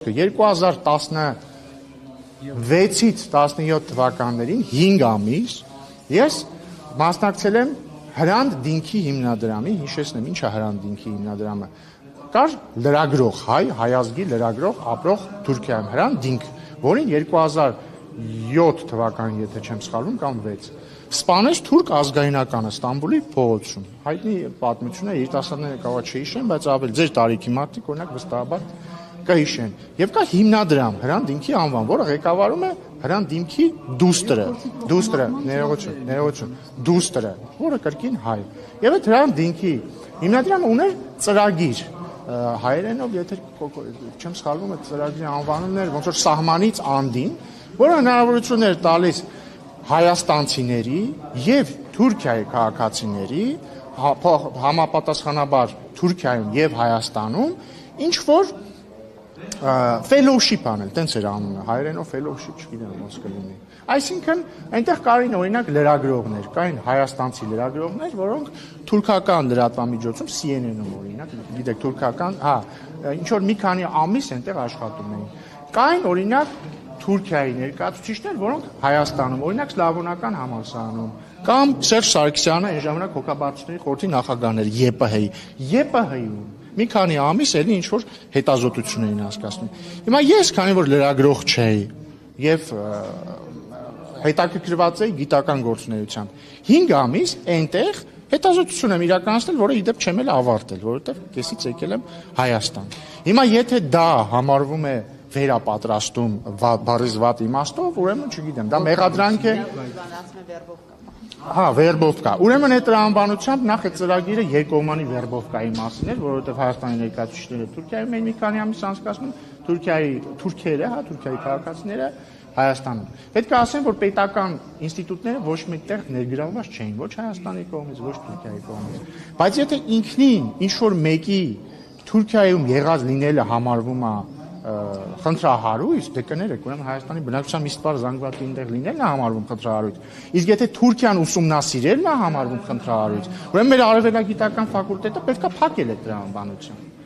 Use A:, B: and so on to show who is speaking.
A: 2016-ից 17 թվականներին 5 ամիս ես մասնակցել եմ Հրանտ Դինքի հիմնադրամի, հիշեցնեմ ինչ է Հրանտ Դինքի հիմնադրամը, կար լրագրող, հայազգի լրագրող ապրող Թուրքիայում Հրանտ Դինք, որին 2007 թվականին, եթե չեմ սխալվում, կամ 6 սպանեց թուրք ազգայնականը Ստամբուլի փողոցում։ Հայտնի պատմություն է, երիտասարդները կարող չհիշեն, բայց ավելի ձեր տարիքի մարդիկ օրինակ վստահաբար կհիշեն։ Եվ կա հիմնադրամ Հրանտ Դինքի անվան, որը ղեկավարում է Հրանտ Դինքի դուստրը, որը կրկին հայ։ Եվ այդ Հրանտ Դինքի հիմնադրամը ուներ ծրագիր հայերենով, եթե չեմ սխալվում, այդ ծրագրի անվանումն էր ոնց որ սահմանից անդին, որը հնարավորություն էր տալիս հայաստանցիների եւ Թուրքիայի քաղաքացիների համապատասխանաբար Թուրքիայում եւ Հայաստանում ինչ որ fellowship անել, տենց էր անունը, հայերենով fellowship չգիտեմ ոնց կլինի։ Այսինքն այնտեղ կային օրինակ լրագրողներ, կային հայաստանցի լրագրողներ, որոնք թուրքական լրատվամիջոցում CNN-ում օրինակ, գիտեք թուրքական, ինչ որ մի քանի ամիս այնտեղ աշխատում էին։ Կային օրինակ Թուրքիայի ներկայացուցիչներ, որոնք Հայաստանում, օրինակ Սլավոնական համալսարանում, կամ Սերժ Սարգսյանը այն ժամանակ հոգաբարձությունների խորհրդի նախագահն էր ԵՊՀ-ում մի քանի ամիս էլի ինչ որ հետազոտություն էին հասկացնում։ Հիմա ես, քանի որ լրագրող չէի եւ հետաքրքրված էի գիտական գործունեությամբ, 5 ամիս այնտեղ հետազոտություն եմ իրականացնել, որը իդեպ չեմ էլ ավարտել, որովհետեւ կեսից եկել եմ Հայաստան։ Հիմա եթե դա համարվում է վերապատրաստում բառից վատ իմաստով, ուրեմն չգիտեմ, դա մեղադրանք է։ Վերբովկա։ Ուրեմն այդ տրամաբանությամբ նախ այդ ծրագիրը երկկողմանի վերբովկայի մասին էր, որովհետև Հայաստանի ներկայացուցիչները Թուրքիայում էին մի քանի ամիս անցկացնում, թուրքիայի քաղաքացիները Հայաստանում։ Պետք է ասեմ, որ պետական ինստիտուտները ոչ մեկտեղ ներգրավված չէին, ոչ Հայաստանի կողմից, ոչ Թուրքիայի կողմից։ Բայց եթե ինքնին ինչ որ մեկի Թուրքիայում եղած լինելը համարվում է խնդրահարույց, դե կներեք, ուրեմն Հայաստանի բնակչության մի սպառ զանգվածի այնտեղ լինելն է համարվում խնդրահարույց։ Իսկ եթե Թուրքիան ուսումնասիրելն է համարվում խնդրահարույց, ուրեմն մեր արևելագիտական ֆակուլտետը պետք է փակել այդ տրամաբանությունը։